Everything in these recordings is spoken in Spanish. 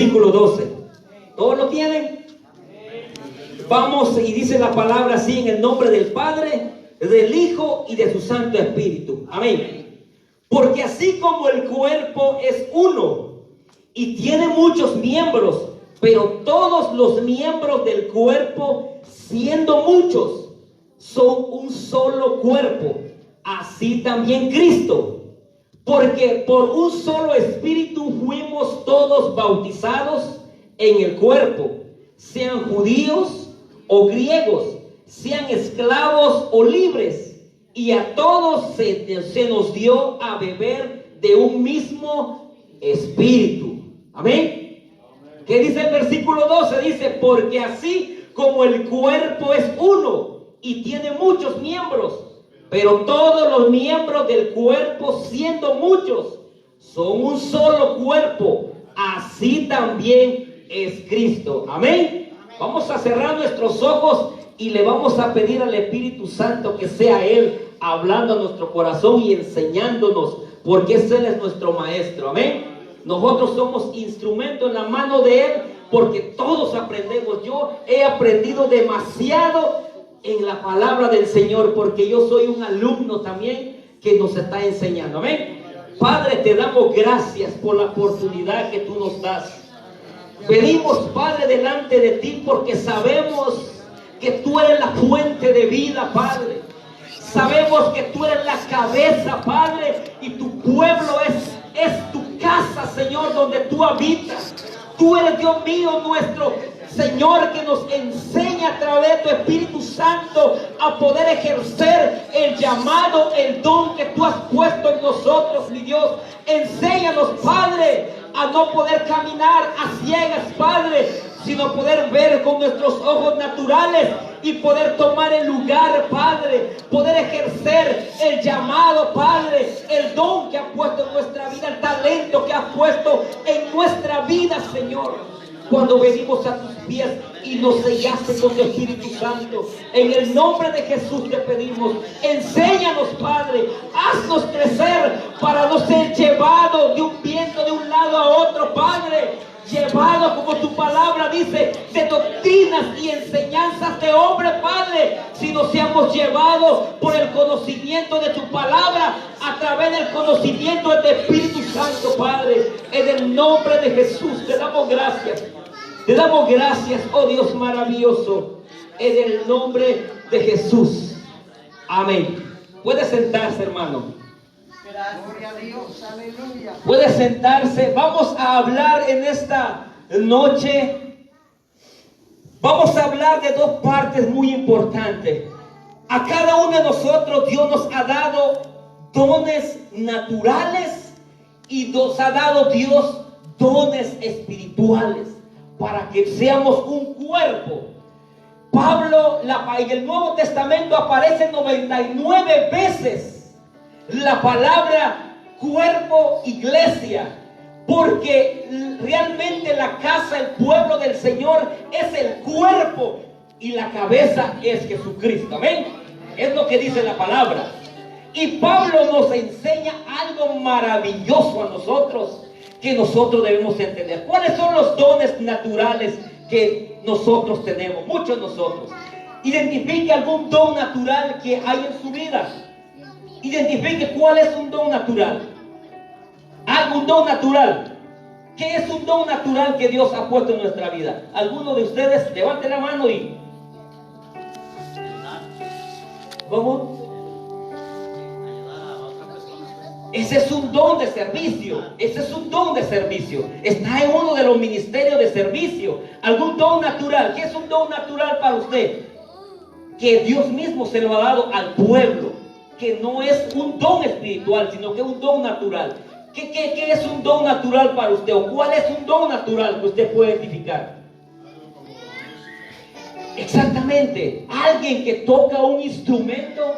versículo 12. ¿Todos lo tienen? Vamos, y dice la palabra así: en el nombre del Padre, del Hijo y de su Santo Espíritu. Amén. Porque así como el cuerpo es uno y tiene muchos miembros, pero todos los miembros del cuerpo, siendo muchos, son un solo cuerpo, así también Cristo. Porque por un solo espíritu fuimos todos bautizados en el cuerpo, sean judíos o griegos, sean esclavos o libres, y a todos se nos dio a beber de un mismo espíritu. Amén. ¿Qué dice el versículo 12? Dice: porque así como el cuerpo es uno y tiene muchos miembros, pero todos los miembros del cuerpo, siendo muchos, son un solo cuerpo, así también es Cristo. Amén. Vamos a cerrar nuestros ojos y le vamos a pedir al Espíritu Santo que sea Él hablando a nuestro corazón y enseñándonos, porque Él es nuestro maestro. Amén. Nosotros somos instrumento en la mano de Él, porque todos aprendemos. Yo he aprendido demasiado en la palabra del Señor, porque yo soy un alumno también que nos está enseñando. Amén. Padre, te damos gracias por la oportunidad que tú nos das. Venimos, Padre, delante de ti porque sabemos que tú eres la fuente de vida, Padre. Sabemos que tú eres la cabeza, Padre, y tu pueblo es tu casa, Señor, donde tú habitas. Tú eres, Dios mío, nuestro Señor, que nos enseña a través de tu Espíritu Santo a poder ejercer el llamado, el don que tú has puesto en nosotros, mi Dios. Enséñanos, Padre, a no poder caminar a ciegas, Padre, sino poder ver con nuestros ojos naturales y poder tomar el lugar, Padre, poder ejercer el llamado, Padre, el don que has puesto en nuestra vida, el talento que has puesto en nuestra vida, Señor. Cuando venimos a tus pies y nos sellaste con tu Espíritu Santo, en el nombre de Jesús te pedimos, enséñanos, Padre, haznos crecer para no ser llevados de un viento de un lado a otro, Padre, llevados, como tu palabra dice, de doctrinas y enseñanzas de hombre, Padre, sino seamos llevados por el conocimiento de tu palabra, a través del conocimiento de tu Espíritu Santo, Padre. En el nombre de Jesús te damos gracias. Te damos gracias, oh Dios maravilloso, en el nombre de Jesús. Amén. Puede sentarse, hermano. Gloria a Dios, aleluya. Puede sentarse. Vamos a hablar en esta noche. Vamos a hablar de dos partes muy importantes. A cada uno de nosotros Dios nos ha dado dones naturales y nos ha dado Dios dones espirituales, para que seamos un cuerpo. Pablo, en el Nuevo Testamento aparece 99 veces la palabra cuerpo, iglesia, porque realmente la casa, el pueblo del Señor es el cuerpo y la cabeza es Jesucristo. Amén. Es lo que dice la palabra. Y Pablo nos enseña algo maravilloso a nosotros, que nosotros debemos entender. ¿Cuáles son los dones naturales que nosotros tenemos? Muchos de nosotros. Identifique algún don natural que hay en su vida. Identifique cuál es un don natural. ¿Algún don natural? ¿Qué es un don natural que Dios ha puesto en nuestra vida? ¿Alguno de ustedes levante la mano y... ¿Cómo? Ese es un don de servicio. Ese es un don de servicio. Está en uno de los ministerios de servicio. ¿Algún don natural? ¿Qué es un don natural para usted? Que Dios mismo se lo ha dado al pueblo. Que no es un don espiritual, sino que es un don natural. ¿Qué es un don natural para usted? ¿O cuál es un don natural que usted puede identificar? Exactamente. Alguien que toca un instrumento.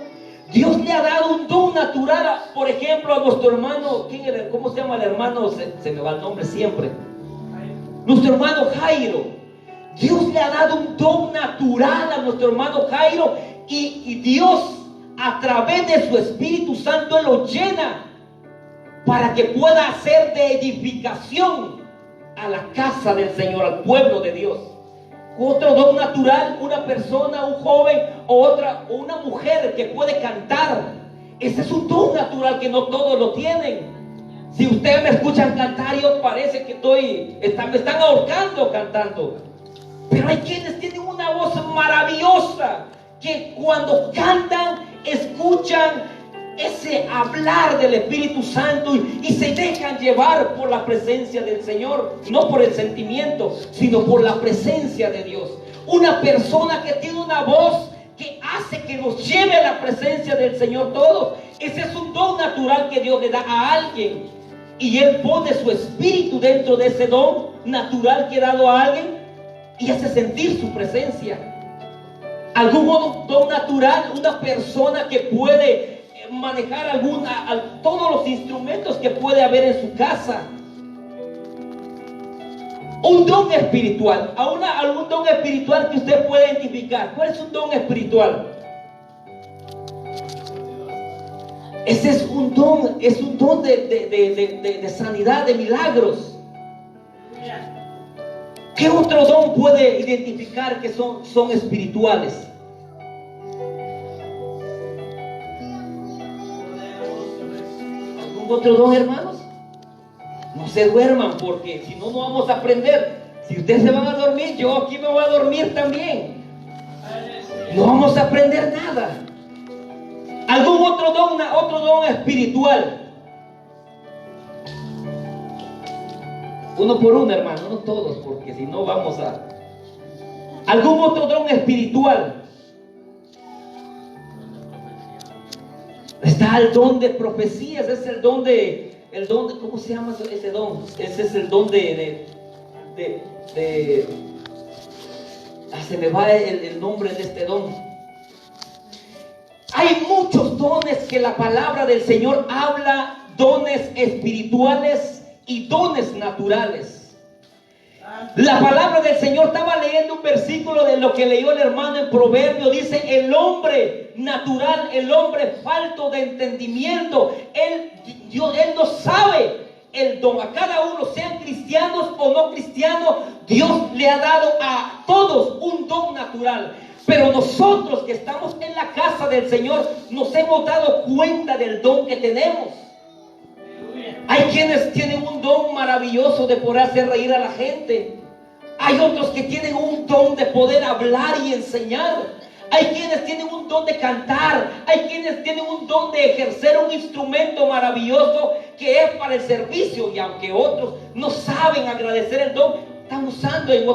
Dios le ha dado un don natural, por ejemplo, a nuestro hermano, ¿cómo se llama el hermano? Se me va el nombre siempre. Nuestro hermano Jairo. Dios le ha dado un don natural a nuestro hermano Jairo, y Dios, a través de su Espíritu Santo, Él lo llena para que pueda hacer de edificación a la casa del Señor, al pueblo de Dios. Otro don natural, una persona, un joven o una mujer que puede cantar. Ese es un don natural que no todos lo tienen. Si ustedes me escuchan cantar, yo parece que me están ahorcando cantando. Pero hay quienes tienen una voz maravillosa, que cuando cantan, escuchan ese hablar del Espíritu Santo y se dejan llevar por la presencia del Señor, no por el sentimiento, sino por la presencia de Dios. Una persona que tiene una voz que hace que nos lleve a la presencia del Señor todos. Ese es un don natural que Dios le da a alguien, y Él pone su espíritu dentro de ese don natural que ha dado a alguien y hace sentir su presencia. Algún don natural, una persona que puede manejar todos los instrumentos que puede haber en su casa. Un don espiritual, algún don espiritual que usted puede identificar. ¿Cuál es un don espiritual? Ese es un don de sanidad, de milagros. ¿Qué otro don puede identificar que son espirituales? ¿Algún otro don, hermanos? No se duerman, porque si no, no vamos a aprender. Si ustedes se van a dormir, yo aquí me voy a dormir también. No vamos a aprender nada. ¿Algún otro don espiritual? Uno por uno, hermano, no todos, porque si no vamos a... ¿Algún otro don espiritual? Está el don de profecías, es el don de, ¿cómo se llama ese don? Ese es el don se me va el nombre de este don. Hay muchos dones que la palabra del Señor habla, dones espirituales y dones naturales. La palabra del Señor, estaba leyendo un versículo de lo que leyó el hermano en Proverbio, dice: el hombre natural, el hombre falto de entendimiento, él no sabe el don. A cada uno, sean cristianos o no cristianos, Dios le ha dado a todos un don natural. Pero nosotros que estamos en la casa del Señor nos hemos dado cuenta del don que tenemos. Hay quienes tienen un don maravilloso de poder hacer reír a la gente. Hay otros que tienen un don de poder hablar y enseñar. Hay quienes tienen un don de cantar. Hay quienes tienen un don de ejercer un instrumento maravilloso que es para el servicio. Y aunque otros no saben agradecer el don, están usando en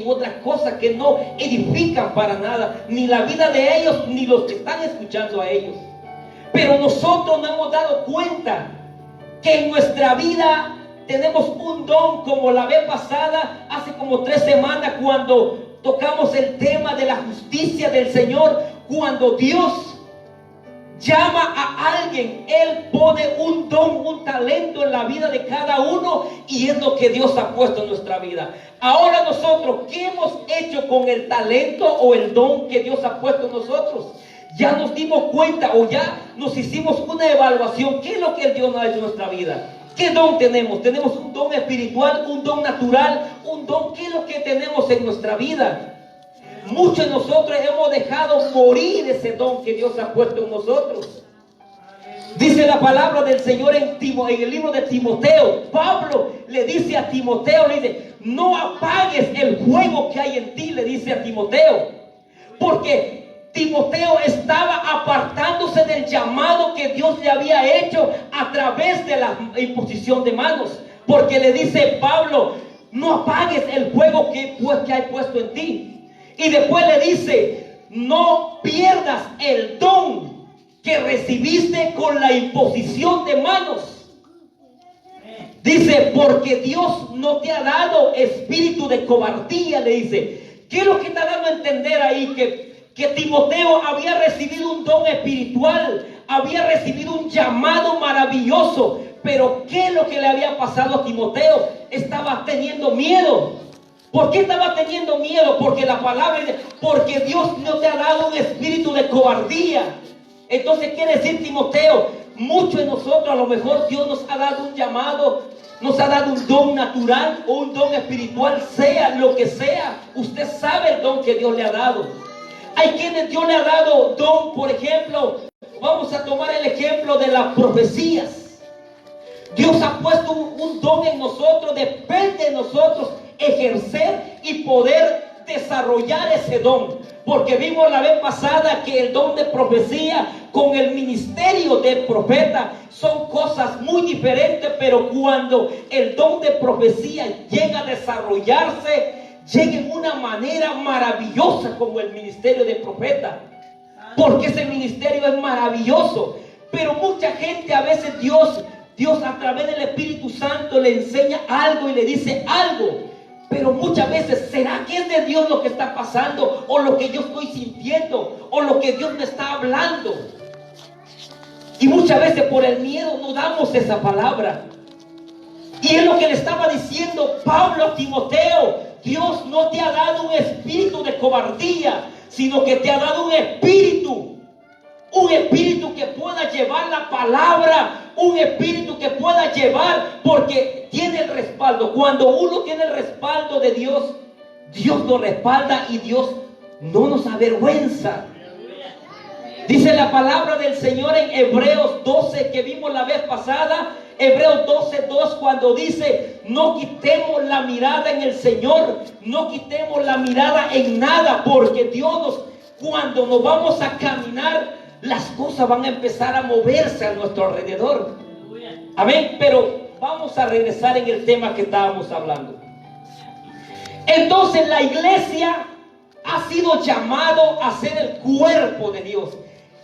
otras cosas que no edifican para nada, ni la vida de ellos, ni los que están escuchando a ellos. Pero nosotros nos hemos dado cuenta que en nuestra vida tenemos un don, como la vez pasada, hace como 3 semanas, cuando tocamos el tema de la justicia del Señor. Cuando Dios llama a alguien, Él pone un don, un talento en la vida de cada uno, y es lo que Dios ha puesto en nuestra vida. Ahora nosotros, ¿qué hemos hecho con el talento o el don que Dios ha puesto en nosotros? Ya nos dimos cuenta, o ya nos hicimos una evaluación. ¿Qué es lo que Dios nos ha hecho en nuestra vida? ¿Qué don tenemos? ¿Tenemos un don espiritual, un don natural, un don? ¿Qué es lo que tenemos en nuestra vida? Muchos de nosotros hemos dejado morir ese don que Dios ha puesto en nosotros. Dice la palabra del Señor en el libro de Timoteo. Pablo le dice a Timoteo, le dice: no apagues el fuego que hay en ti, le dice a Timoteo. Porque Timoteo estaba apartándose del llamado que Dios le había hecho a través de la imposición de manos. Porque le dice Pablo: no apagues el fuego que hay puesto en ti. Y después le dice: no pierdas el don que recibiste con la imposición de manos. Dice: porque Dios no te ha dado espíritu de cobardía, le dice. ¿Qué es lo que está dando a entender ahí? Que Timoteo había recibido un don espiritual, había recibido un llamado maravilloso. Pero ¿qué es lo que le había pasado a Timoteo? Estaba teniendo miedo. ¿Por qué estaba teniendo miedo? Porque la palabra dice: porque Dios no te ha dado un espíritu de cobardía. Entonces quiere decir, Timoteo, muchos de nosotros a lo mejor Dios nos ha dado un llamado nos ha dado un don natural o un don espiritual, sea lo que sea. Usted sabe el don que Dios le ha dado. Hay quienes Dios le ha dado don, por ejemplo, vamos a tomar el ejemplo de las profecías. Dios ha puesto un don en nosotros, depende de nosotros ejercer y poder desarrollar ese don. Porque vimos la vez pasada que el don de profecía con el ministerio de profeta son cosas muy diferentes, pero cuando el don de profecía llega a desarrollarse, llega en una manera maravillosa como el ministerio de profeta. Porque ese ministerio es maravilloso. Pero mucha gente, a veces Dios a través del Espíritu Santo le enseña algo y le dice algo. Pero muchas veces, ¿será que es de Dios lo que está pasando? O lo que yo estoy sintiendo, o lo que Dios me está hablando. Y muchas veces por el miedo no damos esa palabra. Y es lo que le estaba diciendo Pablo a Timoteo. Dios no te ha dado un espíritu de cobardía, sino que te ha dado un espíritu que pueda llevar la palabra, un espíritu que pueda llevar, porque tiene el respaldo. Cuando uno tiene el respaldo de Dios, Dios nos respalda y Dios no nos avergüenza. Dice la palabra del Señor en Hebreos 12, que vimos la vez pasada, Hebreos 12:2, cuando dice: no quitemos la mirada en el Señor, no quitemos la mirada en nada, porque Dios cuando nos vamos a caminar, las cosas van a empezar a moverse a nuestro alrededor. Amén. Pero vamos a regresar en el tema que estábamos hablando. Entonces la iglesia ha sido llamado a ser el cuerpo de Dios.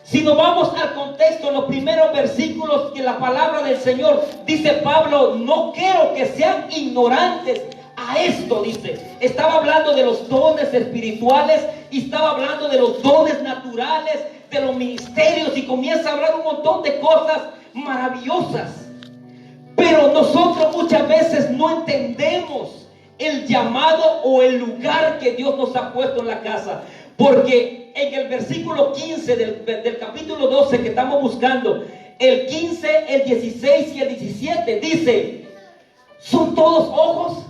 Si nos vamos al contexto, en los primeros versículos que la palabra del Señor, dice Pablo: no quiero que sean ignorantes a esto, dice. Estaba hablando de los dones espirituales y estaba hablando de los dones naturales, de los ministerios, y comienza a hablar un montón de cosas maravillosas. Pero nosotros muchas veces no entendemos el llamado o el lugar que Dios nos ha puesto en la casa. Porque en el versículo 15 del capítulo 12 que estamos buscando, el 15, el 16 y el 17, dice: ¿son todos ojos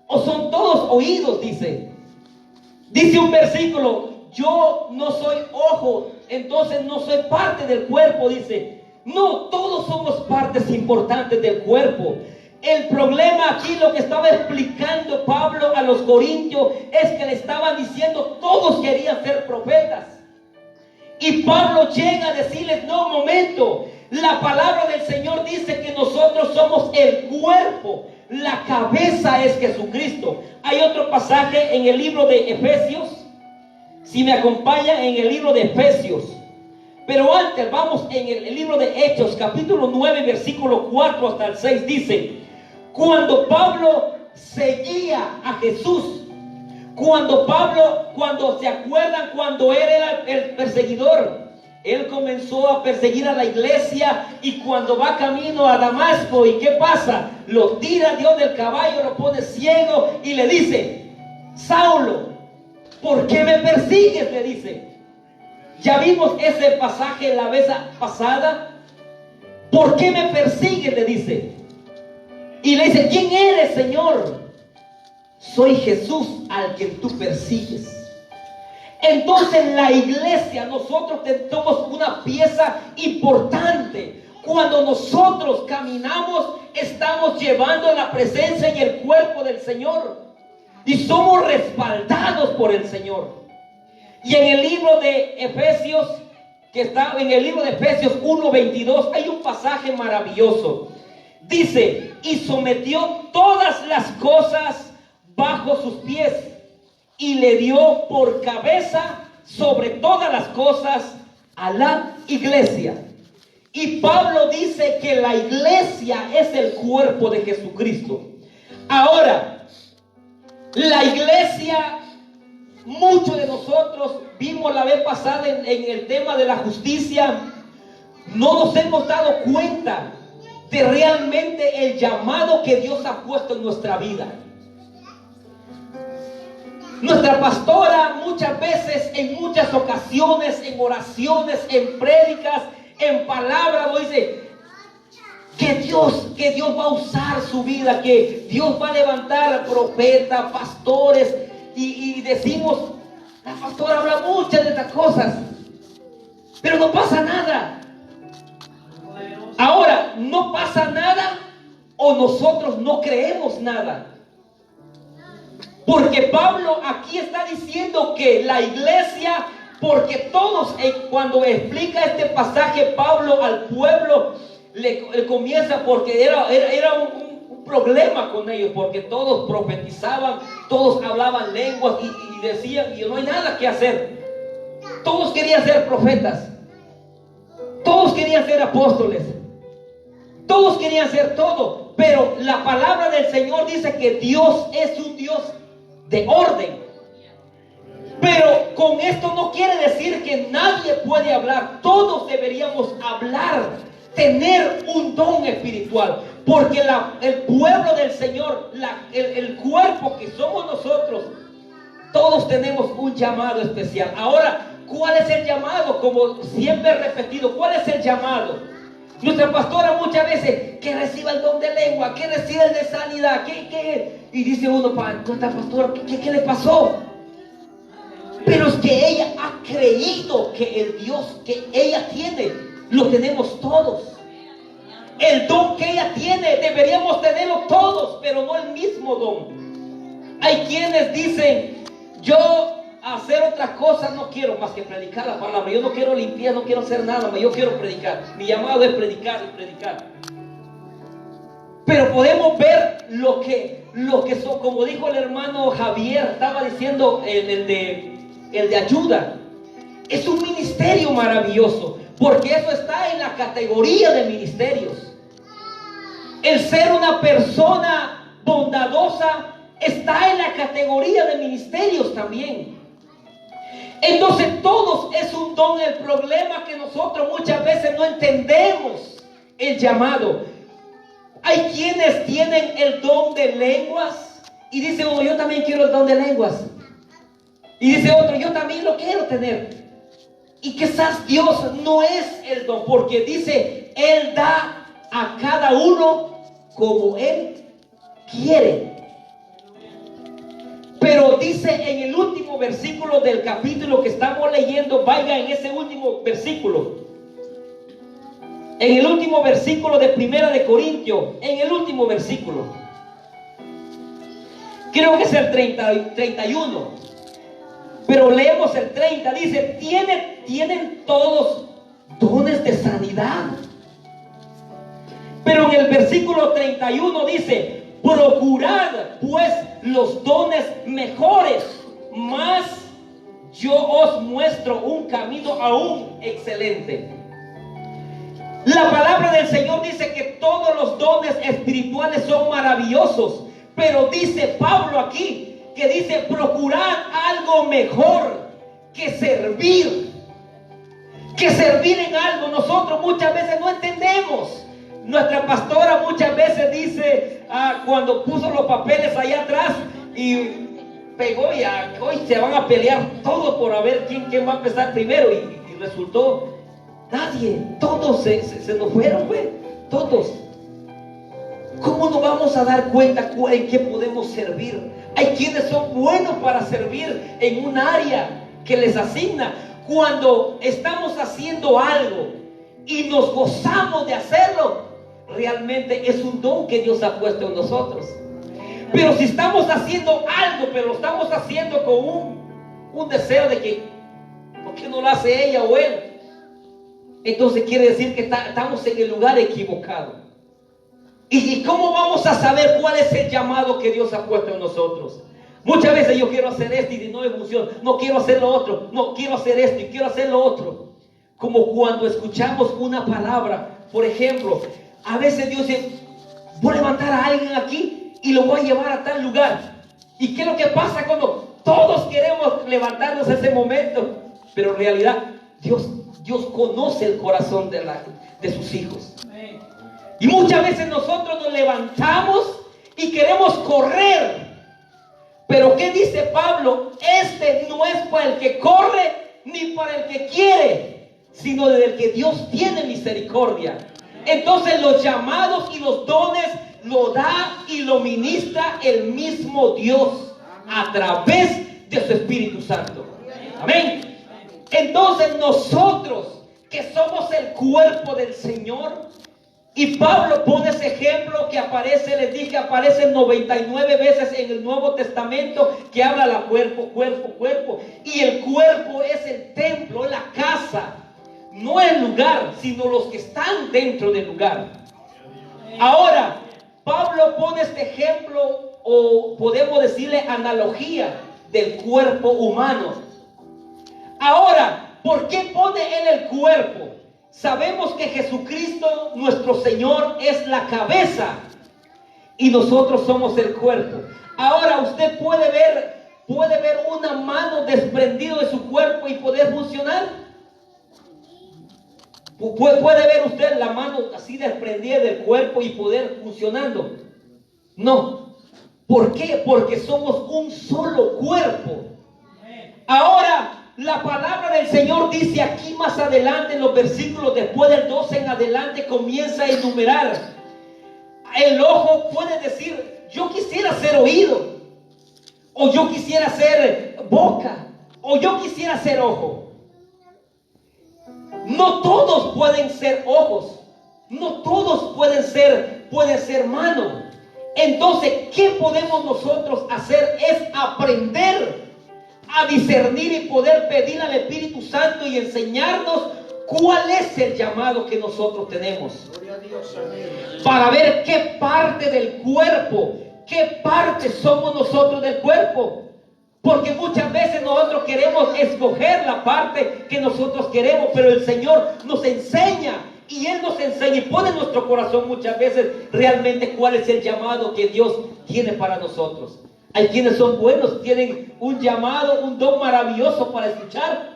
o son todos oídos? Dice un versículo: yo no soy ojo, entonces no soy parte del cuerpo. Dice: no, todos somos partes importantes del cuerpo. El problema aquí, lo que estaba explicando Pablo a los corintios, es que le estaban diciendo todos querían ser profetas. Y Pablo llega a decirles: no, momento, la palabra del Señor dice que nosotros somos el cuerpo, la cabeza es Jesucristo. Hay otro pasaje en el libro de Efesios, si me acompañan, en el libro de Efesios. Pero antes vamos en el libro de Hechos, capítulo 9, versículo 4 hasta el 6, dice: cuando Pablo seguía a Jesús, cuando se acuerdan, cuando él era el perseguidor, él comenzó a perseguir a la iglesia, y cuando va camino a Damasco, ¿y qué pasa? Lo tira Dios del caballo, lo pone ciego y le dice: Saulo, ¿por qué me persigues?, le dice. Ya vimos ese pasaje la vez pasada. ¿Por qué me persigues?, le dice. Y le dice: ¿quién eres, Señor? Soy Jesús al que tú persigues. Entonces la iglesia, nosotros somos una pieza importante. Cuando nosotros caminamos, estamos llevando la presencia y el cuerpo del Señor, y somos respaldados por el Señor. Y en el libro de Efesios, que está en el libro de Efesios 1:22, hay un pasaje maravilloso. Dice: y sometió todas las cosas bajo sus pies, y le dio por cabeza sobre todas las cosas a la iglesia. Y Pablo dice que la iglesia es el cuerpo de Jesucristo. Ahora, la iglesia, muchos de nosotros vimos la vez pasada en el tema de la justicia, no nos hemos dado cuenta de realmente el llamado que Dios ha puesto en nuestra vida. Nuestra pastora muchas veces, en muchas ocasiones, en oraciones, en prédicas, en palabras, nos dice: que Dios va a usar su vida, que Dios va a levantar a profetas, pastores, y decimos, la pastora habla muchas de estas cosas, pero no pasa nada. Ahora, no pasa nada o nosotros no creemos nada. Porque Pablo aquí está diciendo que la iglesia, porque todos, cuando explica este pasaje, Pablo al pueblo le comienza, porque era un problema con ellos, porque todos profetizaban, todos hablaban lenguas y decían, y no hay nada que hacer. Todos querían ser profetas, todos querían ser apóstoles, todos querían ser todo, pero la palabra del Señor dice que Dios es un Dios de orden. Pero con esto no quiere decir que nadie puede hablar. Todos deberíamos hablar, tener un don espiritual, porque el pueblo del Señor, el cuerpo que somos nosotros, todos tenemos un llamado especial. Ahora, ¿cuál es el llamado? Como siempre he repetido, ¿cuál es el llamado? Nuestra pastora muchas veces, que reciba el don de lengua, que reciba el de sanidad, y dice uno, nuestra pastora, ¿qué le pasó? Pero es que ella ha creído que el Dios que ella tiene, lo tenemos todos. El don que ella tiene, deberíamos tenerlo todos, pero no el mismo don. Hay quienes dicen, yo hacer otras cosas no quiero más que predicar la palabra. Yo no quiero limpiar, no quiero hacer nada, yo quiero predicar. Mi llamado es predicar y predicar. Pero podemos ver lo que son, como dijo el hermano Javier, estaba diciendo el de ayuda. Es un ministerio maravilloso, porque eso está en la categoría de ministerios. El ser una persona bondadosa está en la categoría de ministerios también. Entonces todos es un don. El problema es que nosotros muchas veces no entendemos el llamado. Hay quienes tienen el don de lenguas y dice uno, yo también quiero el don de lenguas. Y dice otro, yo también lo quiero tener. Y quizás Dios no es el don, porque dice, Él da a cada uno como Él quiere. Pero dice en el último versículo del capítulo que estamos leyendo, vaya en ese último versículo. En el último versículo de Primera de Corintios, en el último versículo. Creo que es el 31. Pero leemos el 30, dice, ¿tienen todos dones de sanidad? Pero en el versículo 31 dice, procurad pues los dones mejores, mas yo os muestro un camino aún excelente. La palabra del Señor dice que todos los dones espirituales son maravillosos, pero dice Pablo aquí, que dice procurad algo mejor que servir en algo. Nosotros muchas veces no entendemos. Nuestra pastora muchas veces dice, cuando puso los papeles allá atrás y pegó, y hoy se van a pelear todos por a ver quién va a empezar primero, y resultó nadie, todos se nos fueron, todos. ¿Cómo nos vamos a dar cuenta en qué podemos servir? Hay quienes son buenos para servir en un área que les asigna. Cuando estamos haciendo algo y nos gozamos de hacerlo, realmente es un don que Dios ha puesto en nosotros. Pero si estamos haciendo algo, pero lo estamos haciendo con un deseo de que, ¿por qué no lo hace ella o él? Entonces quiere decir que estamos en el lugar equivocado. ¿Y cómo vamos a saber cuál es el llamado que Dios ha puesto en nosotros? Muchas veces yo quiero hacer esto y no me funciona. No quiero hacer lo otro. No quiero hacer esto y quiero hacer lo otro. Como cuando escuchamos una palabra. Por ejemplo, a veces Dios dice, voy a levantar a alguien aquí y lo voy a llevar a tal lugar. ¿Y qué es lo que pasa cuando todos queremos levantarnos en ese momento? Pero en realidad Dios conoce el corazón de sus hijos. Y muchas veces nosotros nos levantamos y queremos correr. Pero ¿qué dice Pablo? Este no es para el que corre ni para el que quiere, sino del que Dios tiene misericordia. Entonces los llamados y los dones lo da y lo ministra el mismo Dios a través de su Espíritu Santo. Amén. Entonces nosotros que somos el cuerpo del Señor, y Pablo pone ese ejemplo que aparece, les dije, aparece 99 veces en el Nuevo Testamento, que habla la cuerpo, cuerpo, cuerpo. Y el cuerpo es el templo, es la casa, no el lugar, sino los que están dentro del lugar. Ahora, Pablo pone este ejemplo, o podemos decirle analogía, del cuerpo humano. Ahora, ¿por qué pone él el cuerpo? Sabemos que Jesucristo, nuestro Señor, es la cabeza y nosotros somos el cuerpo. Ahora usted puede ver una mano desprendida de su cuerpo y poder funcionar. ¿Puede ver usted la mano así desprendida del cuerpo y poder funcionando? No. ¿Por qué? Porque somos un solo cuerpo. Ahora, la palabra del Señor dice aquí más adelante, en los versículos después del 12 en adelante, comienza a enumerar. El ojo puede decir: yo quisiera ser oído, o yo quisiera ser boca, o yo quisiera ser ojo. No todos pueden ser ojos, no todos pueden ser mano. Entonces, ¿qué podemos nosotros hacer? Es aprender a discernir y poder pedir al Espíritu Santo y enseñarnos cuál es el llamado que nosotros tenemos, para ver qué parte del cuerpo, qué parte somos nosotros del cuerpo. Porque muchas veces nosotros queremos escoger la parte que nosotros queremos, pero el Señor nos enseña, y Él nos enseña y pone en nuestro corazón muchas veces realmente cuál es el llamado que Dios tiene para nosotros. Hay quienes son buenos, tienen un llamado, un don maravilloso para escuchar,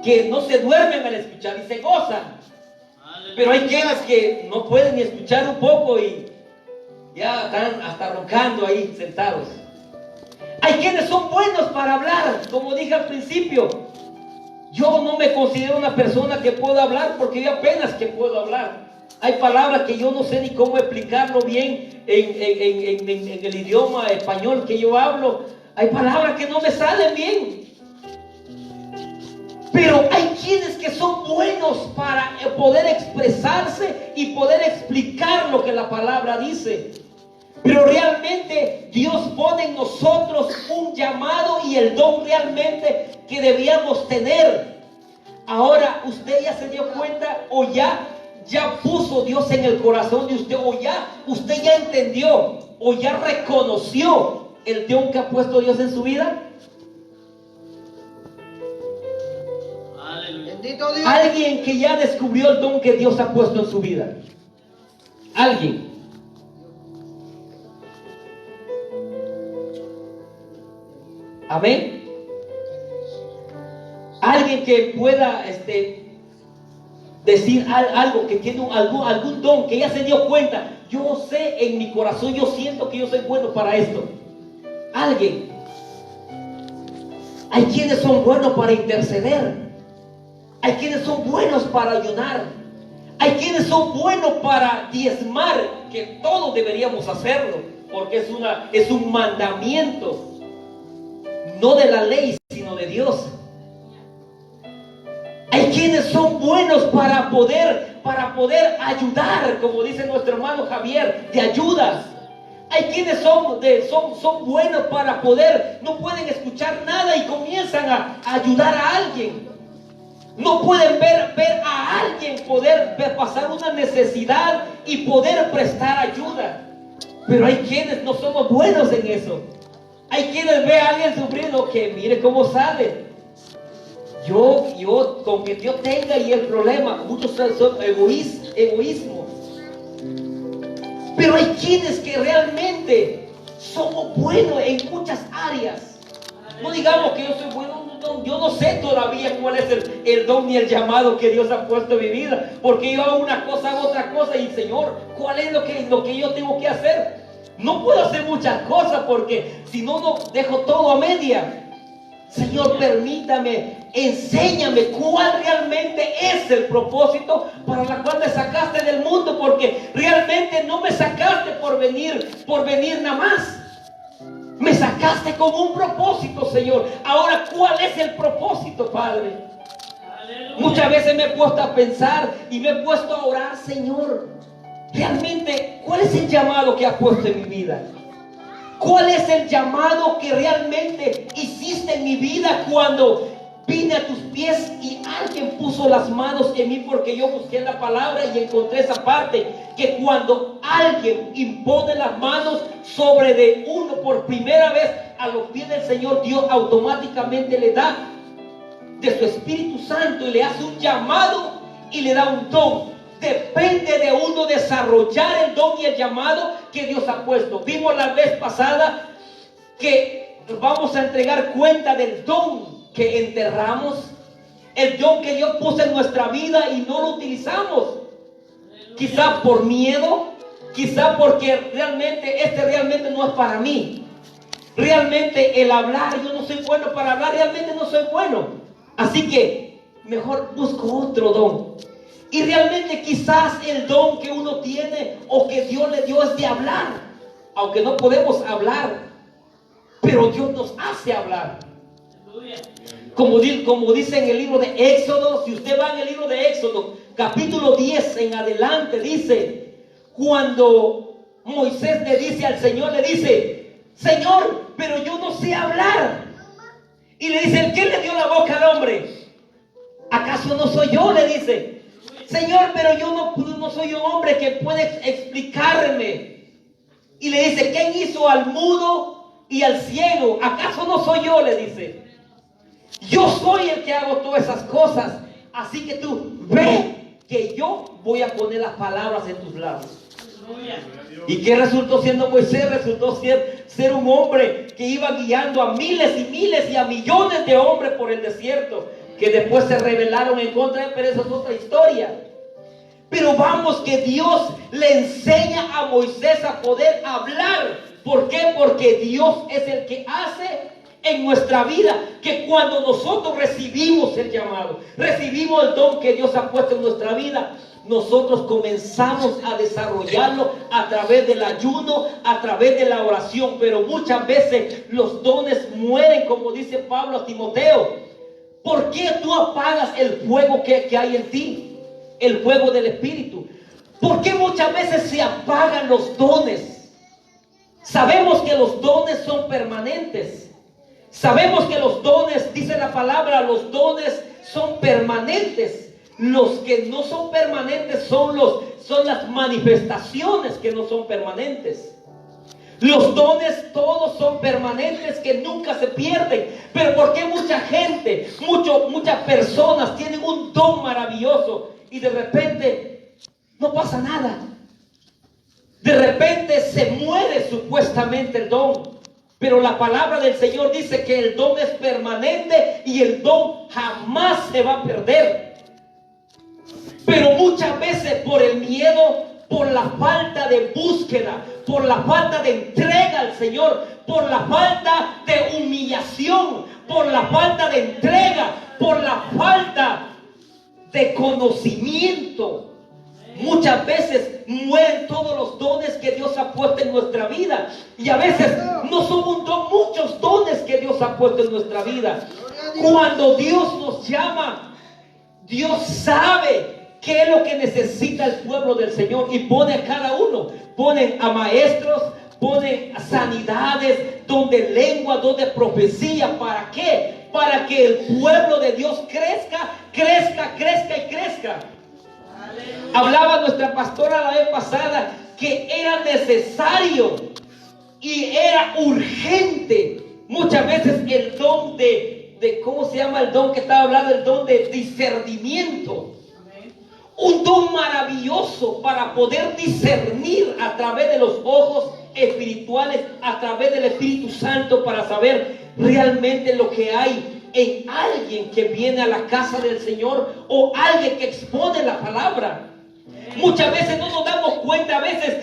que no se duermen al escuchar y se gozan. Pero hay quienes que no pueden ni escuchar un poco y ya están hasta roncando ahí sentados. Hay quienes son buenos para hablar, como dije al principio. Yo no me considero una persona que pueda hablar, porque yo apenas que puedo hablar. Hay palabras que yo no sé ni cómo explicarlo bien en el idioma español que yo hablo. Hay palabras que no me salen bien. Pero hay quienes que son buenos para poder expresarse y poder explicar lo que la palabra dice. Pero realmente Dios pone en nosotros un llamado y el don realmente que debíamos tener. Ahora usted ya se dio cuenta, o ya puso Dios en el corazón de usted, o usted ya entendió, o ya reconoció el don que ha puesto Dios en su vida. Bendito Dios. Alguien que ya descubrió el don que Dios ha puesto en su vida. Alguien. Amén. Alguien que pueda decir algo, que tiene algún don, que ya se dio cuenta. Yo sé en mi corazón, yo siento que yo soy bueno para esto. Alguien. Hay quienes son buenos para interceder. Hay quienes son buenos para ayunar. Hay quienes son buenos para diezmar, que todos deberíamos hacerlo, porque es un mandamiento, no de la ley, sino de Dios. Hay quienes son buenos para poder ayudar, como dice nuestro hermano Javier, de ayudas. Hay quienes son buenos para poder, no pueden escuchar nada y comienzan a ayudar a alguien. No pueden ver a alguien poder pasar una necesidad y poder prestar ayuda. Pero hay quienes no somos buenos en eso. Hay quienes ven a alguien sufriendo, que mire cómo sale. Yo con que yo tenga y el problema. Muchos son egoísmo. Pero hay quienes que realmente somos buenos en muchas áreas. No digamos que yo soy bueno. Yo no sé todavía cuál es el don ni el llamado que Dios ha puesto en mi vida, porque yo hago una cosa, hago otra cosa, y Señor, ¿cuál es lo que yo tengo que hacer? No puedo hacer muchas cosas, porque si no dejo todo a media. Señor, permítame, enséñame cuál realmente es el propósito para la cual me sacaste del mundo, porque realmente no me sacaste por venir nada más. Me sacaste con un propósito, Señor. Ahora, ¿cuál es el propósito, Padre? Aleluya. Muchas veces me he puesto a pensar y me he puesto a orar, Señor, realmente, ¿cuál es el llamado que has puesto en mi vida? ¿Cuál es el llamado que realmente hiciste en mi vida cuando vine a tus pies y alguien puso las manos en mí? Porque yo busqué la palabra y encontré esa parte, que cuando alguien impone las manos sobre de uno por primera vez a los pies del Señor, Dios automáticamente le da de su Espíritu Santo y le hace un llamado y le da un don. Depende de uno desarrollar el don y el llamado que Dios ha puesto. Vimos la vez pasada que vamos a entregar cuenta del don que enterramos, el don que Dios puso en nuestra vida y no lo utilizamos. Quizá por miedo, quizá porque realmente no es para mí. Realmente el hablar, yo no soy bueno para hablar, realmente no soy bueno. Así que mejor busco otro don. Y realmente quizás el don que uno tiene o que Dios le dio es de hablar. Aunque no podemos hablar, pero Dios nos hace hablar. Como dice en el libro de Éxodo, si usted va en el libro de Éxodo, capítulo 10 en adelante, dice, cuando Moisés le dice al Señor, le dice, Señor, pero yo no sé hablar. Y le dice, ¿quién le dio la boca al hombre? ¿Acaso no soy yo? Le dice. Señor, pero yo no soy un hombre que puede explicarme. Y le dice, ¿quién hizo al mudo y al ciego? ¿Acaso no soy yo? Le dice. Yo soy el que hago todas esas cosas. Así que tú ve que yo voy a poner las palabras en tus labios. ¿Y qué resultó siendo Moisés? Resultó ser un hombre que iba guiando a miles y miles y a millones de hombres por el desierto, que después se rebelaron en contra de él, pero eso es otra historia. Pero vamos, que Dios le enseña a Moisés a poder hablar. ¿Por qué? Porque Dios es el que hace en nuestra vida que cuando nosotros recibimos el llamado, recibimos el don que Dios ha puesto en nuestra vida, nosotros comenzamos a desarrollarlo a través del ayuno, a través de la oración. Pero muchas veces los dones mueren, como dice Pablo a Timoteo. ¿Por qué tú apagas el fuego que hay en ti? El fuego del Espíritu. ¿Por qué muchas veces se apagan los dones? Sabemos que los dones son permanentes. Sabemos que los dones, dice la palabra, los dones son permanentes. Los que no son permanentes son las manifestaciones que no son permanentes. Los dones todos son permanentes, que nunca se pierden. Pero ¿por qué mucha gente, muchas personas tienen un don maravilloso y de repente no pasa nada? De repente se muere supuestamente el don. Pero la palabra del Señor dice que el don es permanente y el don jamás se va a perder. Pero muchas veces por el miedo, por la falta de búsqueda, por la falta de entrega al Señor, por la falta de humillación, por la falta de entrega, por la falta de conocimiento, muchas veces mueren todos los dones que Dios ha puesto en nuestra vida. Y a veces no son un don, muchos dones que Dios ha puesto en nuestra vida. Cuando Dios nos llama, Dios sabe qué es lo que necesita el pueblo del Señor y pone a cada uno. Ponen a maestros, ponen a sanidades, don de lengua, don de profecía. ¿Para qué? Para que el pueblo de Dios crezca y crezca. Hablaba nuestra pastora la vez pasada que era necesario y era urgente muchas veces el don de ¿cómo se llama el don que estaba hablando? El don de discernimiento. Un don maravilloso para poder discernir a través de los ojos espirituales, a través del Espíritu Santo, para saber realmente lo que hay en alguien que viene a la casa del Señor o alguien que expone la palabra. Muchas veces no nos damos cuenta, a veces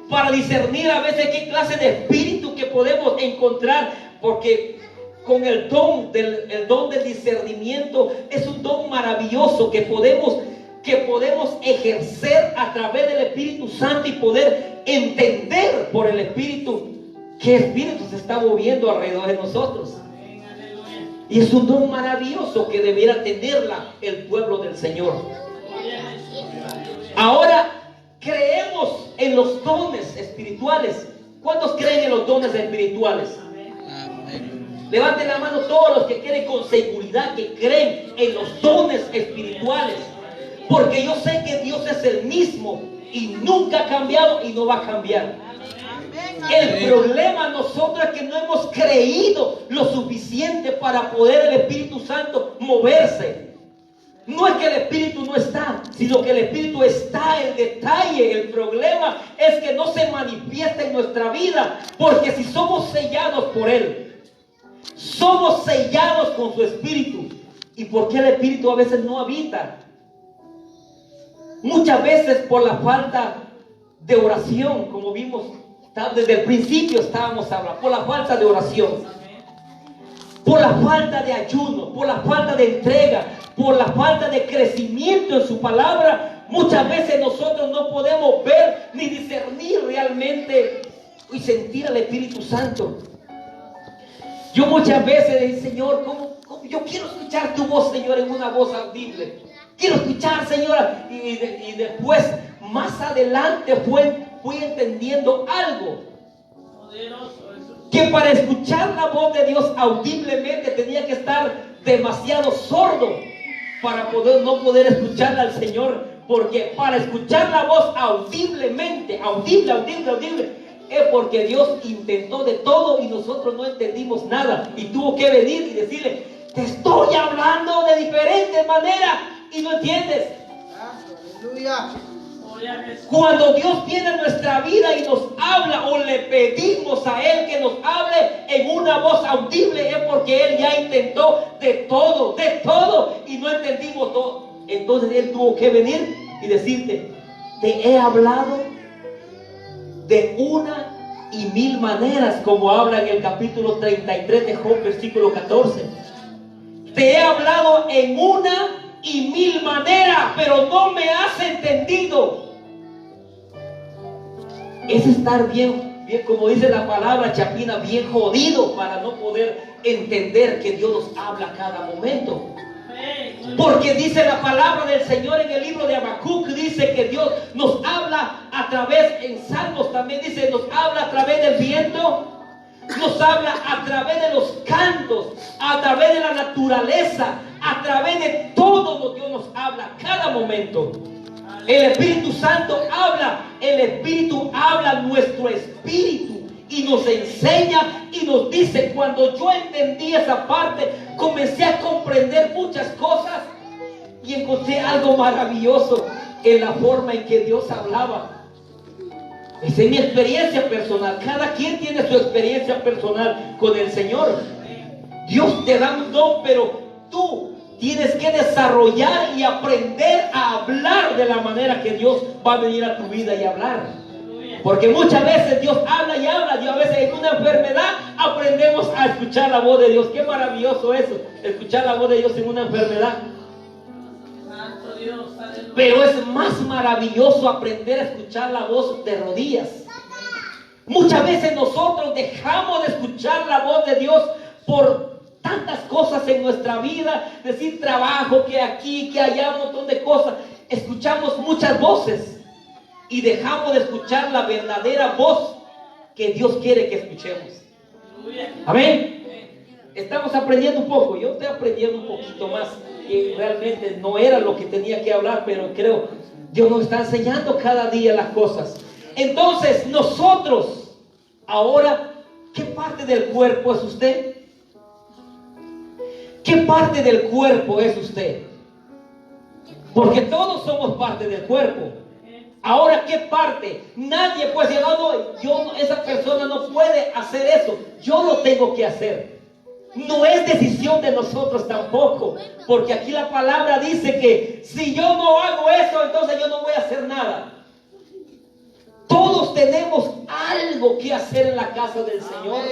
para discernir a veces qué clase de espíritu que podemos encontrar, porque con el don del discernimiento. Es un don maravilloso que podemos ejercer a través del Espíritu Santo y poder entender por el Espíritu qué espíritu se está moviendo alrededor de nosotros. Y es un don maravilloso que debiera tenerla el pueblo del Señor. Ahora, creemos en los dones espirituales. ¿Cuántos creen en los dones espirituales? Levanten la mano todos los que creen con seguridad, que creen en los dones espirituales. Porque yo sé que Dios es el mismo y nunca ha cambiado y no va a cambiar. El problema nosotros es que no hemos creído lo suficiente para poder el Espíritu Santo moverse. No es que el Espíritu no está, sino que el Espíritu está. El detalle, el problema es que no se manifiesta en nuestra vida, porque si somos sellados por Él, somos sellados con su Espíritu. ¿Y por qué el Espíritu a veces no habita? Muchas veces por la falta de oración, como vimos desde el principio estábamos hablando, por la falta de oración, por la falta de ayuno, por la falta de entrega, por la falta de crecimiento en su palabra. Muchas veces nosotros no podemos ver ni discernir realmente y sentir al Espíritu Santo. Yo muchas veces digo, Señor, ¿cómo? Yo quiero escuchar tu voz, Señor, en una voz audible. Quiero escuchar, Señora. Y después, más adelante, fui entendiendo algo. Que para escuchar la voz de Dios audiblemente tenía que estar demasiado sordo para no poder escucharle al Señor. Porque para escuchar la voz audiblemente, audible, es porque Dios intentó de todo y nosotros no entendimos nada. Y tuvo que venir y decirle, te estoy hablando de diferentes maneras y no entiendes. Aleluya. Cuando Dios viene a nuestra vida y nos habla o le pedimos a Él que nos hable en una voz audible, es porque Él ya intentó de todo y no entendimos todo. Entonces Él tuvo que venir y decirte, te he hablado de 1,000 maneras, como habla en el capítulo 33 de Job, versículo 14. Te he hablado en 1,000 maneras, pero no me has entendido. Es estar bien, como dice la palabra chapina, bien jodido para no poder entender que Dios nos habla a cada momento. Porque dice la palabra del Señor en el libro de Habacuc, dice que Dios nos habla a través, en Salmos también dice, nos habla a través del viento, nos habla a través de los cantos, a través de la naturaleza, a través de todo lo que Dios nos habla a cada momento. El Espíritu Santo habla, el Espíritu habla nuestro espíritu y nos enseña y nos dice. Cuando yo entendí esa parte, comencé a comprender muchas cosas y encontré algo maravilloso en la forma en que Dios hablaba. Esa es mi experiencia personal. Cada quien tiene su experiencia personal con el Señor. Dios te da un don, pero tú tienes que desarrollar y aprender a hablar de la manera que Dios va a venir a tu vida y hablar. Porque muchas veces Dios habla y habla, y a veces en una enfermedad aprendemos a escuchar la voz de Dios. Qué maravilloso eso, escuchar la voz de Dios en una enfermedad. Pero es más maravilloso aprender a escuchar la voz de rodillas. Muchas veces nosotros dejamos de escuchar la voz de Dios por tantas cosas en nuestra vida, decir trabajo, que aquí, que allá, un montón de cosas. Escuchamos muchas voces y dejamos de escuchar la verdadera voz que Dios quiere que escuchemos. Amén. Estamos aprendiendo un poco. Yo estoy aprendiendo un poquito más, que realmente no era lo que tenía que hablar, pero creo Dios nos está enseñando cada día las cosas. Entonces nosotros ahora, ¿qué parte del cuerpo es usted? ¿Qué parte del cuerpo es usted? Porque todos somos parte del cuerpo. Ahora, ¿qué parte? Nadie puede decir, no, esa persona no puede hacer eso. Yo lo tengo que hacer. No es decisión de nosotros tampoco. Porque aquí la palabra dice que si yo no hago eso, entonces yo no voy a hacer nada. Todos tenemos algo que hacer en la casa del Señor.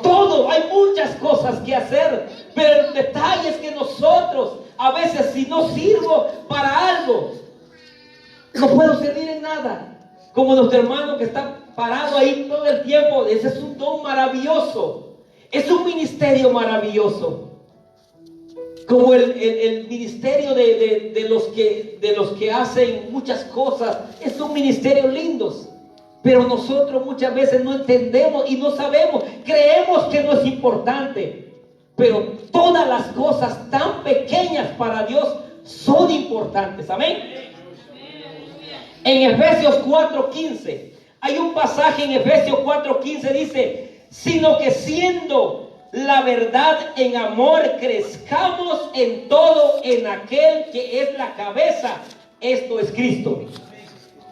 Todo, hay muchas cosas que hacer, pero el detalle es que nosotros, a veces si no sirvo para algo, no puedo servir en nada. Como nuestro hermano que está parado ahí todo el tiempo, ese es un don maravilloso, es un ministerio maravilloso. Como el ministerio de los que hacen muchas cosas, son ministerios lindos. Pero nosotros muchas veces no entendemos y no sabemos, creemos que no es importante. Pero todas las cosas tan pequeñas para Dios son importantes. Amén. En Efesios 4:15, hay un pasaje en Efesios 4:15, dice: sino que siendo la verdad en amor, crezcamos en todo en aquel que es la cabeza, esto es Cristo.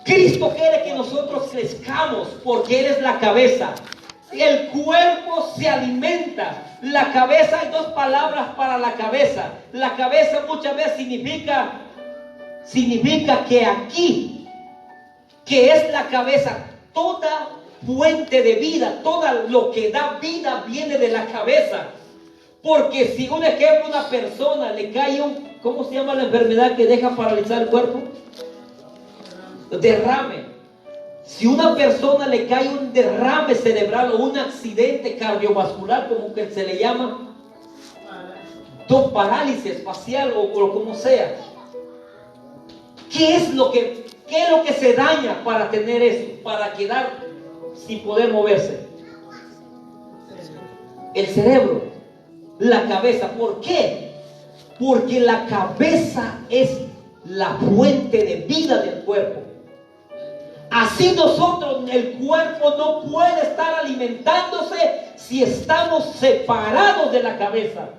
Cristo quiere que nosotros crezcamos porque Él es la cabeza. El cuerpo se alimenta. La cabeza, hay dos palabras para la cabeza. La cabeza muchas veces significa que aquí, que es la cabeza, toda fuente de vida, todo lo que da vida viene de la cabeza. Porque si un ejemplo, una persona le cae ¿cómo se llama la enfermedad que deja paralizar el cuerpo? Derrame. Si una persona le cae un derrame cerebral o un accidente cardiovascular, como que se le llama, parálisis facial o como sea, ¿qué es lo que se daña para tener eso? Para quedar sin poder moverse. El cerebro, la cabeza. ¿Por qué? Porque la cabeza es la fuente de vida del cuerpo. Así nosotros, el cuerpo no puede estar alimentándose si estamos separados de la cabeza.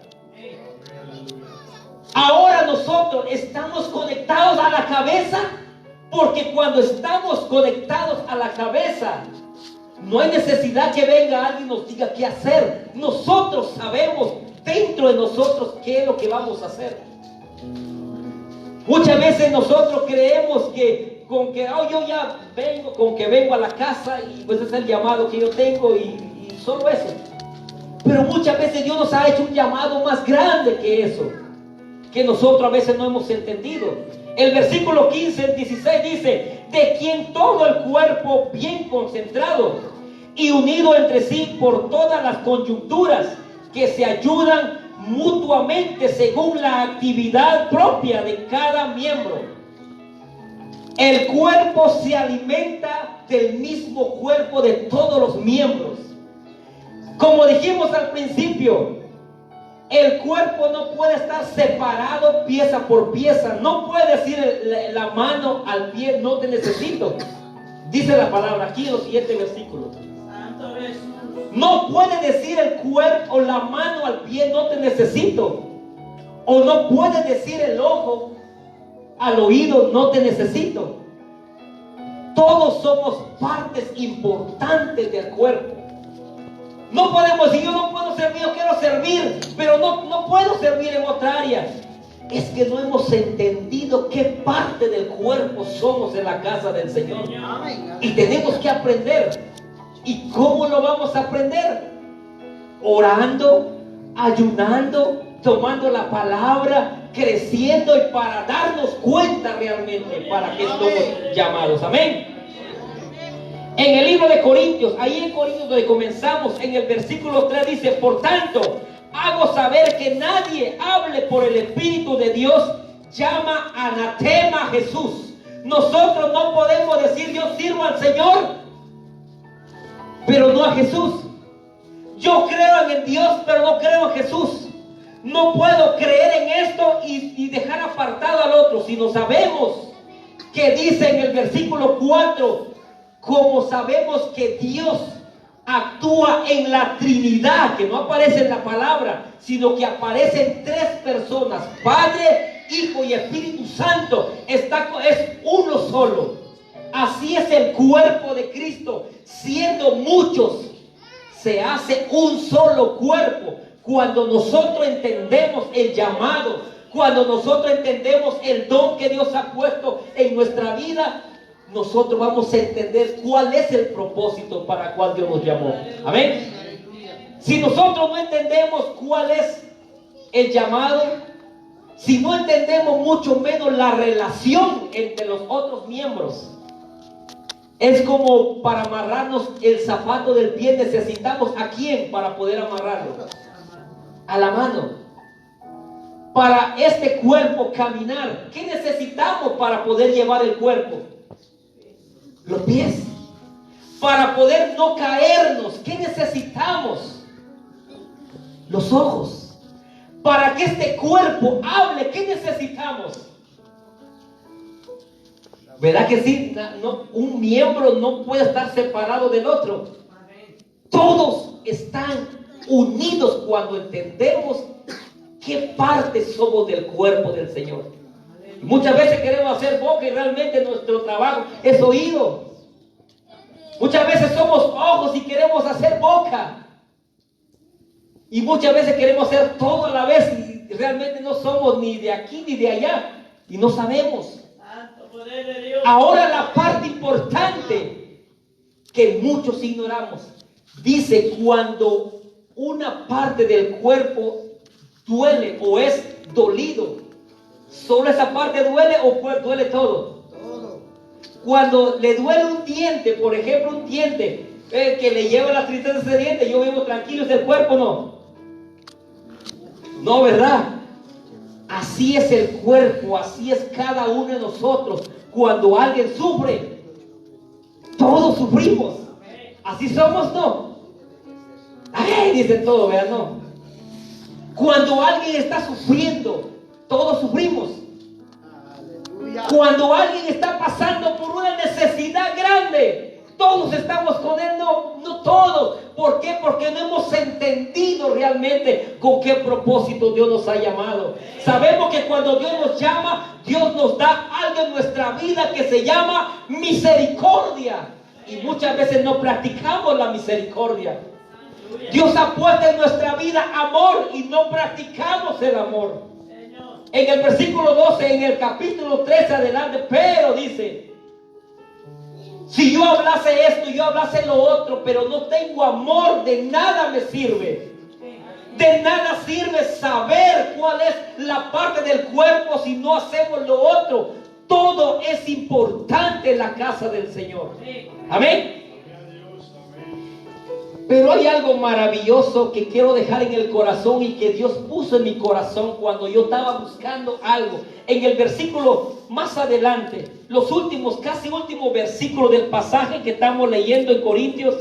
Ahora nosotros estamos conectados a la cabeza, porque cuando estamos conectados a la cabeza, no hay necesidad que venga alguien y nos diga qué hacer. Nosotros sabemos dentro de nosotros qué es lo que vamos a hacer. Muchas veces nosotros creemos que con que yo ya vengo, con que vengo a la casa y pues es el llamado que yo tengo y solo eso. Pero muchas veces Dios nos ha hecho un llamado más grande que eso, que nosotros a veces no hemos entendido. El versículo 15, el 16 dice: de quien todo el cuerpo bien concentrado y unido entre sí por todas las coyunturas que se ayudan mutuamente según la actividad propia de cada miembro. El cuerpo se alimenta del mismo cuerpo de todos los miembros. Como dijimos al principio, el cuerpo no puede estar separado pieza por pieza. No puede decir la mano al pie, no te necesito. Dice la palabra aquí en los siguientes versículos. No puede decir el cuerpo o la mano al pie, no te necesito. O no puede decir el ojo al oído, no te necesito. Todos somos partes importantes del cuerpo. No podemos decir: yo no puedo servir, yo quiero servir, pero no puedo servir en otra área. Es que no hemos entendido qué parte del cuerpo somos en la casa del Señor. Y tenemos que aprender. ¿Y cómo lo vamos a aprender? Orando, ayunando, tomando la palabra, creciendo y para darnos cuenta realmente para qué estamos llamados. Amén. En el libro de Corintios, ahí en Corintios donde comenzamos, en el versículo 3 dice: por tanto, hago saber que nadie hable por el Espíritu de Dios, llama anatema a Jesús. Nosotros no podemos decir: yo sirvo al Señor, pero no a Jesús. Yo creo en Dios, pero no creo en Jesús. No puedo creer en esto y dejar apartado al otro. Si no sabemos que dice en el versículo 4, como sabemos que Dios actúa en la Trinidad, que no aparece en la palabra, sino que aparecen tres personas: Padre, Hijo y Espíritu Santo. Es uno solo. Así es el cuerpo de Cristo. Siendo muchos, se hace un solo cuerpo. Cuando nosotros entendemos el llamado, cuando nosotros entendemos el don que Dios ha puesto en nuestra vida, nosotros vamos a entender cuál es el propósito para el cual Dios nos llamó. Amén. Si nosotros no entendemos cuál es el llamado, si no entendemos mucho menos la relación entre los otros miembros, es como para amarrarnos el zapato del pie. Necesitamos ¿a quién para poder amarrarlo? A la mano. Para este cuerpo caminar, ¿qué necesitamos para poder llevar el cuerpo? Los pies. Para poder no caernos, ¿qué necesitamos? Los ojos. Para que este cuerpo hable, ¿qué necesitamos? ¿Verdad que sí? No, un miembro no puede estar separado del otro. Todos están unidos cuando entendemos qué parte somos del cuerpo del Señor. Muchas veces queremos hacer boca y realmente nuestro trabajo es oído. Muchas veces somos ojos y queremos hacer boca. Y muchas veces queremos hacer todo a la vez y realmente no somos ni de aquí ni de allá. Y no sabemos. Ahora la parte importante que muchos ignoramos. Dice cuando una parte del cuerpo duele o es dolido. ¿Solo esa parte duele o duele todo? Todo. Cuando le duele un diente, por ejemplo un diente, que le lleva la tristeza ese diente, yo vivo tranquilo, ¿es el cuerpo? No. No, ¿verdad? Así es el cuerpo, así es cada uno de nosotros. Cuando alguien sufre, todos sufrimos. Así somos, ¿no? Ay, dicen todo, ¿verdad? No. Cuando alguien está sufriendo, todos sufrimos. Cuando alguien está pasando por una necesidad grande, todos estamos con él. No todos. ¿Por qué? Porque no hemos entendido realmente con qué propósito Dios nos ha llamado. Sabemos que cuando Dios nos llama, Dios nos da algo en nuestra vida que se llama misericordia. Y muchas veces no practicamos la misericordia. Dios ha puesto en nuestra vida amor y no practicamos el amor. En el versículo 12, en el capítulo 13 adelante, pero dice: si yo hablase esto y yo hablase lo otro, pero no tengo amor, de nada me sirve. De nada sirve saber cuál es la parte del cuerpo si no hacemos lo otro. Todo es importante en la casa del Señor. Amén. Pero hay algo maravilloso que quiero dejar en el corazón y que Dios puso en mi corazón cuando yo estaba buscando algo. En el versículo más adelante, los últimos, casi últimos versículos del pasaje que estamos leyendo en Corintios,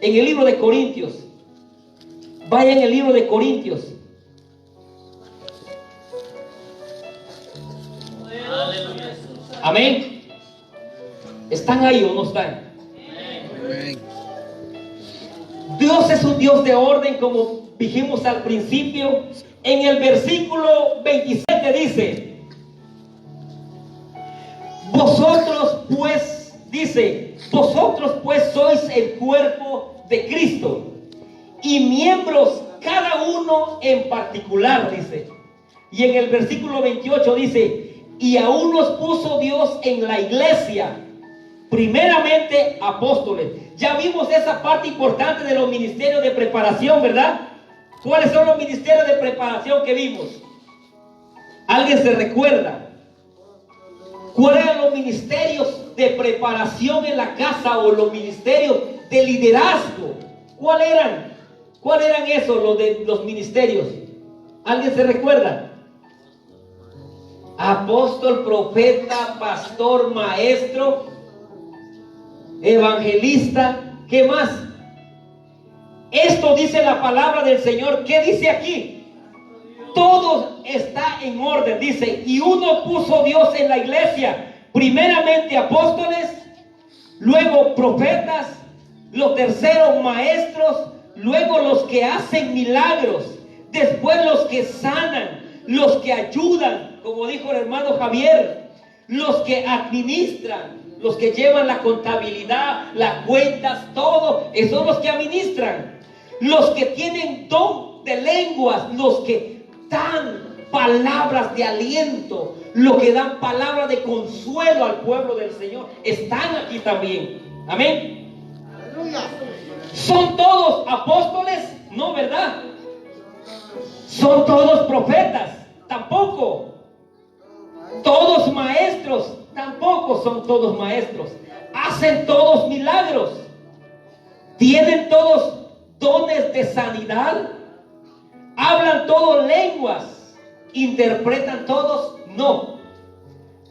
en el libro de Corintios. Vaya en el libro de Corintios. Amén. ¿Están ahí o no están? Amén. Dios es un Dios de orden, como dijimos al principio. En el versículo 27 dice: vosotros pues sois el cuerpo de Cristo y miembros cada uno en particular, dice. Y en el versículo 28 dice: y aún nos puso Dios en la iglesia, primeramente apóstoles. Ya vimos esa parte importante de los ministerios de preparación, ¿verdad? ¿Cuáles son los ministerios de preparación que vimos? ¿Alguien se recuerda? ¿Cuáles eran los ministerios de preparación en la casa o los ministerios de liderazgo? ¿Cuáles eran? ¿Cuáles eran esos, los ministerios? ¿Alguien se recuerda? Apóstol, profeta, pastor, maestro, evangelista. ¿Qué más? Esto dice la palabra del Señor. ¿Qué dice aquí? Todo está en orden. Dice: y uno puso Dios en la iglesia, primeramente apóstoles, luego profetas, los terceros maestros, luego los que hacen milagros, después los que sanan, los que ayudan, como dijo el hermano Javier, los que administran, los que llevan la contabilidad, las cuentas, todo, esos son los que administran. Los que tienen don de lenguas, los que dan palabras de aliento, los que dan palabras de consuelo al pueblo del Señor, están aquí también. Amén. Aleluya. ¿Son todos apóstoles? No, ¿verdad? ¿Son todos profetas? Tampoco. ¿Todos maestros? Tampoco son todos maestros. ¿Hacen todos milagros? ¿Tienen todos dones de sanidad? ¿Hablan todos lenguas? ¿Interpretan todos? No.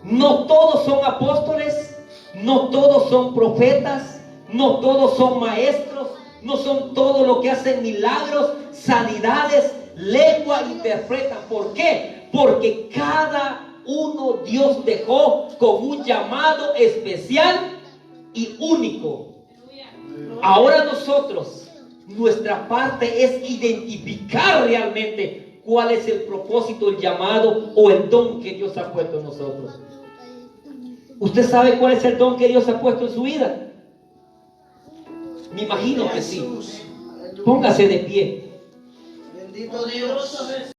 No todos son apóstoles, no todos son profetas, no todos son maestros, no son todos los que hacen milagros, sanidades, lengua interpretan. ¿Por qué? Porque cada uno Dios dejó con un llamado especial y único. Ahora nosotros, nuestra parte es identificar realmente cuál es el propósito, el llamado o el don que Dios ha puesto en nosotros. ¿Usted sabe cuál es el don que Dios ha puesto en su vida? Me imagino que sí. Póngase de pie. Bendito Dios.